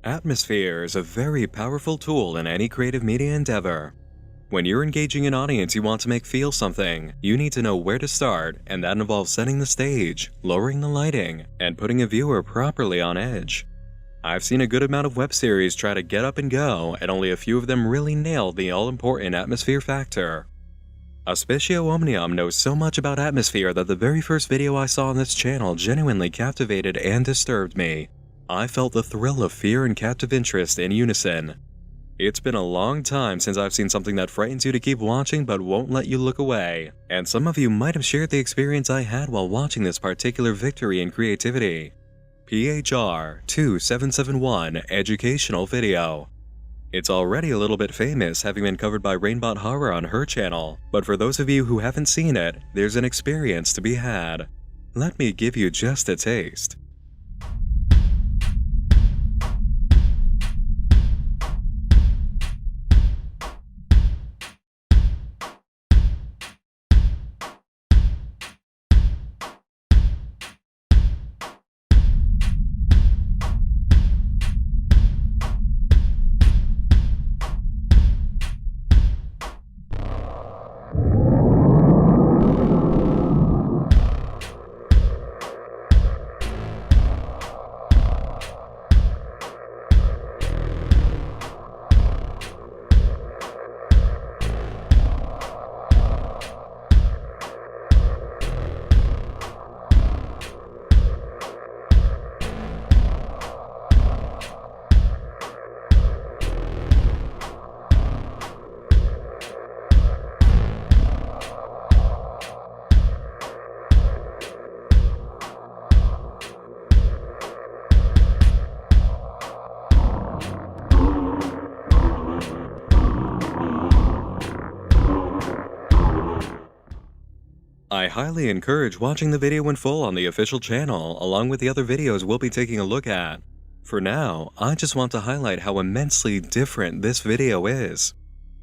Atmosphere is a very powerful tool in any creative media endeavor. When you're engaging an audience you want to make feel something, you need to know where to start, and that involves setting the stage, lowering the lighting, and putting a viewer properly on edge. I've seen a good amount of web series try to get up and go, and only a few of them really nailed the all-important atmosphere factor. Aspicio Omniam knows so much about atmosphere that the very first video I saw on this channel genuinely captivated and disturbed me. I felt the thrill of fear and captive interest in unison. It's been a long time since I've seen something that frightens you to keep watching but won't let you look away, and some of you might have shared the experience I had while watching this particular victory in creativity. PHR 2771 Educational Video. It's already a little bit famous, having been covered by Rainbot Horror on her channel, but for those of you who haven't seen it, there's an experience to be had. Let me give you just a taste. I highly encourage watching the video in full on the official channel, along with the other videos we'll be taking a look at. For now, I just want to highlight how immensely different this video is.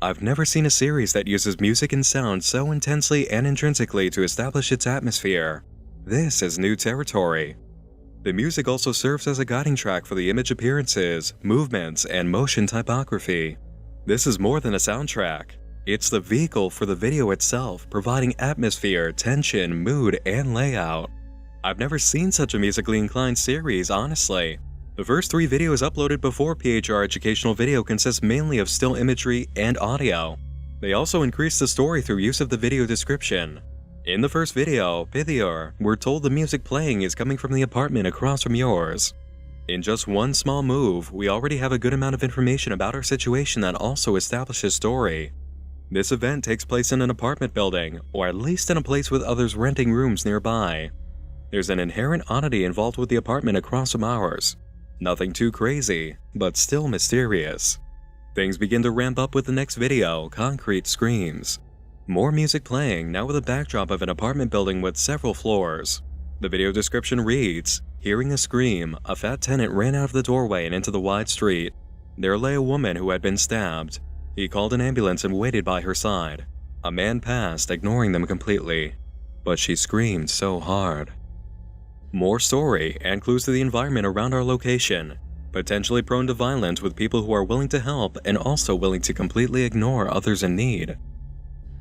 I've never seen a series that uses music and sound so intensely and intrinsically to establish its atmosphere. This is new territory. The music also serves as a guiding track for the image appearances, movements, and motion typography. This is more than a soundtrack. It's the vehicle for the video itself, providing atmosphere, tension, mood, and layout. I've never seen such a musically inclined series, honestly. The first 3 videos uploaded before PHR Educational Video consist mainly of still imagery and audio. They also increased the story through use of the video description. In the first video, Pithior, we're told the music playing is coming from the apartment across from yours. In just one small move, we already have a good amount of information about our situation that also establishes story. This event takes place in an apartment building, or at least in a place with others renting rooms nearby. There's an inherent oddity involved with the apartment across from ours. Nothing too crazy, but still mysterious. Things begin to ramp up with the next video, Concrete Screams. More music playing, now with a backdrop of an apartment building with several floors. The video description reads, "Hearing a scream, a fat tenant ran out of the doorway and into the wide street. There lay a woman who had been stabbed. He called an ambulance and waited by her side. A man passed, ignoring them completely. But she screamed so hard." More story and clues to the environment around our location. Potentially prone to violence with people who are willing to help and also willing to completely ignore others in need.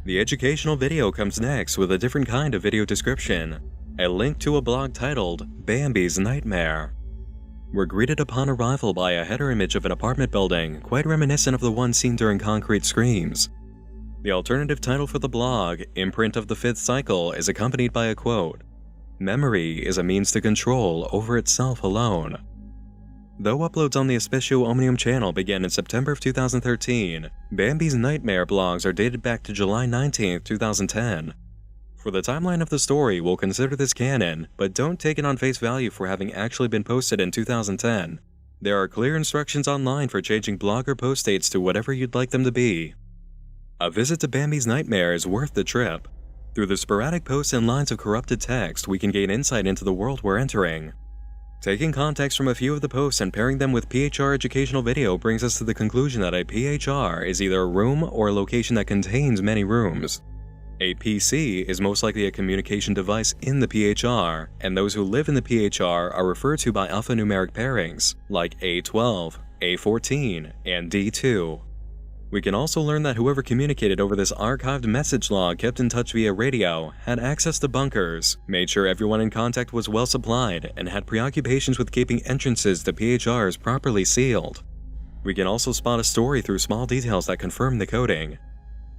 The educational video comes next with a different kind of video description. A link to a blog titled Bambi's Nightmare. We're greeted upon arrival by a header image of an apartment building, quite reminiscent of the one seen during Concrete Screams. The alternative title for the blog, Imprint of the Fifth Cycle, is accompanied by a quote, "Memory is a means to control over itself alone." Though uploads on the Aspicio Omniam channel began in September of 2013, Bambi's Nightmare blogs are dated back to July 19, 2010. For the timeline of the story, we'll consider this canon, but don't take it on face value for having actually been posted in 2010. There are clear instructions online for changing blog or post dates to whatever you'd like them to be. A visit to Bambi's nightmare is worth the trip. Through the sporadic posts and lines of corrupted text, we can gain insight into the world we're entering. Taking context from a few of the posts and pairing them with PHR educational video brings us to the conclusion that a PHR is either a room or a location that contains many rooms. A PC is most likely a communication device in the PHR, and those who live in the PHR are referred to by alphanumeric pairings, like A12, A14, and D2. We can also learn that whoever communicated over this archived message log kept in touch via radio, had access to bunkers, made sure everyone in contact was well supplied, and had preoccupations with keeping entrances to PHRs properly sealed. We can also spot a story through small details that confirm the coding.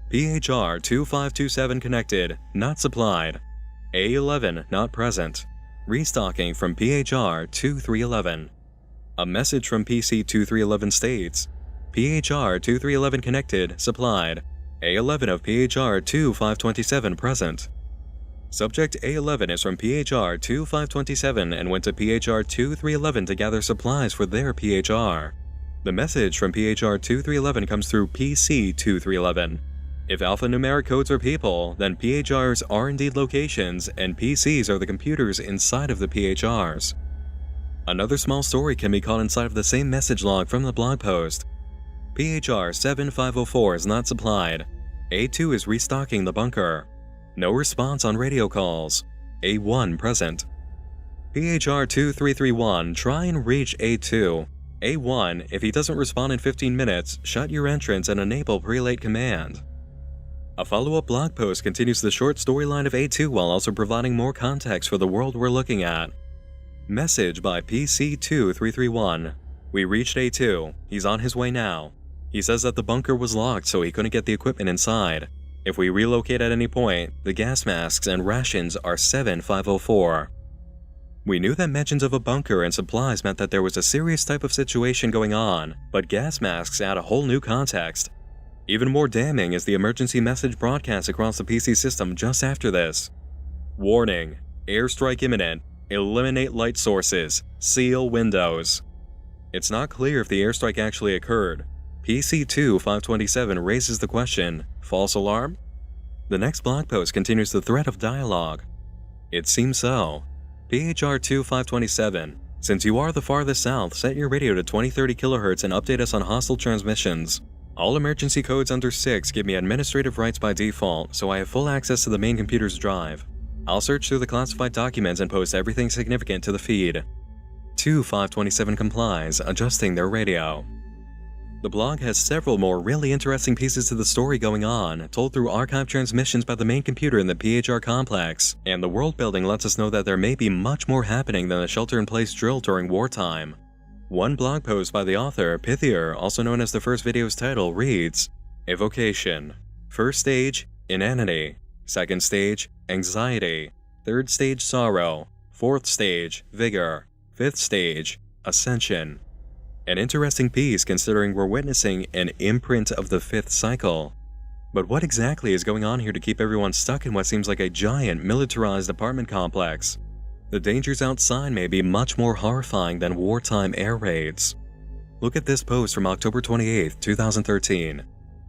PHR 2527 connected, not supplied. A11 not present. Restocking from PHR 2311. A message from PC 2311 states, PHR 2311 connected, supplied. A11 of PHR 2527 present. Subject A11 is from PHR 2527 and went to PHR 2311 to gather supplies for their PHR. The message from PHR 2311 comes through PC 2311. If alphanumeric codes are people, then PHRs are indeed locations, and PCs are the computers inside of the PHRs. Another small story can be caught inside of the same message log from the blog post. PHR 7504 is not supplied. A2 is restocking the bunker. No response on radio calls. A1 present. PHR 2331, try and reach A2. A1, if he doesn't respond in 15 minutes, shut your entrance and enable prelate command. A follow-up blog post continues the short storyline of A2 while also providing more context for the world we're looking at. Message by PC2331. We reached A2. He's on his way now. He says that the bunker was locked so he couldn't get the equipment inside. If we relocate at any point, the gas masks and rations are 7504. We knew that mentions of a bunker and supplies meant that there was a serious type of situation going on, but gas masks add a whole new context. Even more damning is the emergency message broadcast across the PC system just after this. Warning, airstrike imminent, eliminate light sources, seal windows. It's not clear if the airstrike actually occurred. PC2527 raises the question, false alarm? The next blog post continues the thread of dialogue. It seems so. PHR2527, since you are the farthest south, set your radio to 2030 kHz and update us on hostile transmissions. All emergency codes under 6 give me administrative rights by default, so I have full access to the main computer's drive. I'll search through the classified documents and post everything significant to the feed. 2527 complies, adjusting their radio. The blog has several more really interesting pieces to the story going on, told through archive transmissions by the main computer in the PHR complex, and the world building lets us know that there may be much more happening than a shelter-in-place drill during wartime. One blog post by the author, Pithier, also known as the first video's title, reads, Evocation. First stage, inanity. Second stage, anxiety. Third stage, sorrow. Fourth stage, vigor. Fifth stage, ascension. An interesting piece considering we're witnessing an imprint of the fifth cycle. But what exactly is going on here to keep everyone stuck in what seems like a giant militarized apartment complex? The dangers outside may be much more horrifying than wartime air raids. Look at this post from October 28, 2013.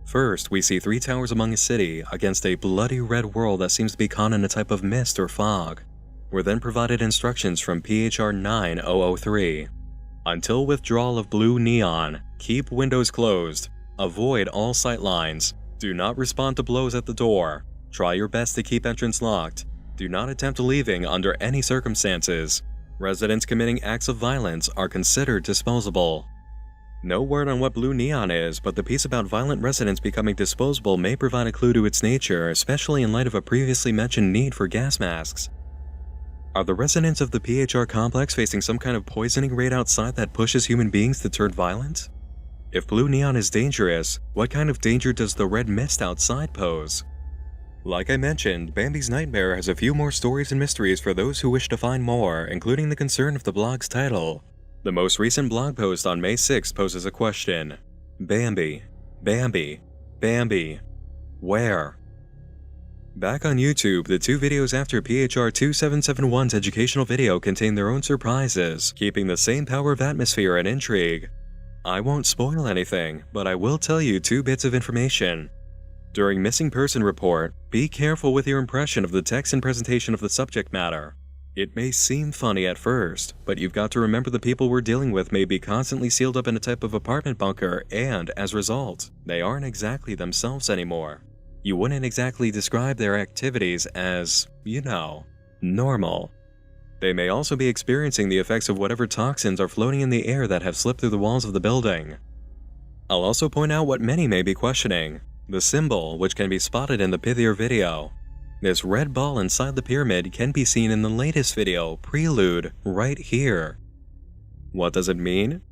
First, we see three towers among a city against a bloody red world that seems to be caught in a type of mist or fog. We're then provided instructions from PHR 9003. Until withdrawal of blue neon, keep windows closed, avoid all sightlines, do not respond to blows at the door, try your best to keep entrance locked, do not attempt leaving under any circumstances. Residents committing acts of violence are considered disposable. No word on what blue neon is, but the piece about violent residents becoming disposable may provide a clue to its nature, especially in light of a previously mentioned need for gas masks. Are the residents of the PHR complex facing some kind of poisoning raid outside that pushes human beings to turn violent? If blue neon is dangerous, what kind of danger does the red mist outside pose? Like I mentioned, Bambi's Nightmare has a few more stories and mysteries for those who wish to find more, including the concern of the blog's title. The most recent blog post on May 6th poses a question. Bambi, Bambi, Bambi, where? Back on YouTube, the 2 videos after PHR 2771's educational video contain their own surprises, keeping the same power of atmosphere and intrigue. I won't spoil anything, but I will tell you 2 bits of information. During Missing Person Report, be careful with your impression of the text and presentation of the subject matter. It may seem funny at first, but you've got to remember the people we're dealing with may be constantly sealed up in a type of apartment bunker, and, as a result, they aren't exactly themselves anymore. You wouldn't exactly describe their activities as, normal. They may also be experiencing the effects of whatever toxins are floating in the air that have slipped through the walls of the building. I'll also point out what many may be questioning: the symbol, which can be spotted in the Pythier video. This red ball inside the pyramid can be seen in the latest video, Prelude, right here. What does it mean?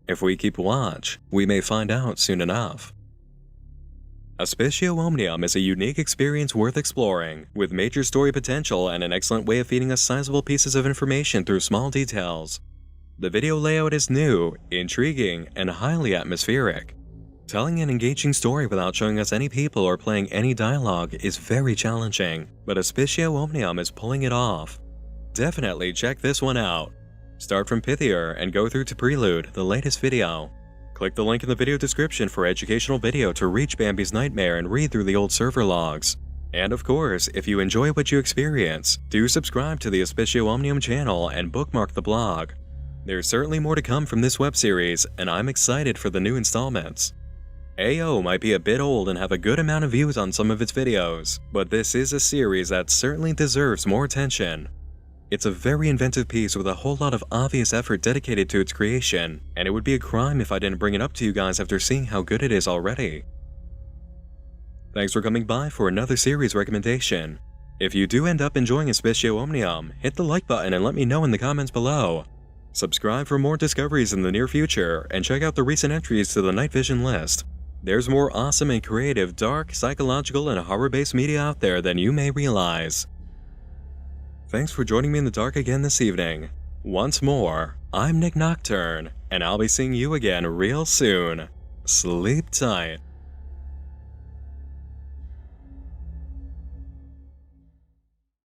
If we keep watch, we may find out soon enough. Aspicio Omniam is a unique experience worth exploring, with major story potential and an excellent way of feeding us sizable pieces of information through small details. The video layout is new, intriguing, and highly atmospheric. Telling an engaging story without showing us any people or playing any dialogue is very challenging, but Aspicio Omniam is pulling it off. Definitely check this one out. Start from Pythier and go through to Prelude, the latest video. Click the link in the video description for educational video to reach Bambi's nightmare and read through the old server logs. And of course, if you enjoy what you experience, do subscribe to the Aspicio Omniam channel and bookmark the blog. There's certainly more to come from this web series, and I'm excited for the new installments. AO might be a bit old and have a good amount of views on some of its videos, but this is a series that certainly deserves more attention. It's a very inventive piece with a whole lot of obvious effort dedicated to its creation, and it would be a crime if I didn't bring it up to you guys after seeing how good it is already. Thanks for coming by for another series recommendation. If you do end up enjoying Aspicio Omniam, hit the like button and let me know in the comments below. Subscribe for more discoveries in the near future, and check out the recent entries to the Night Vision list. There's more awesome and creative dark, psychological, and horror-based media out there than you may realize. Thanks for joining me in the dark again this evening. Once more, I'm Nick Nocturne, and I'll be seeing you again real soon. Sleep tight.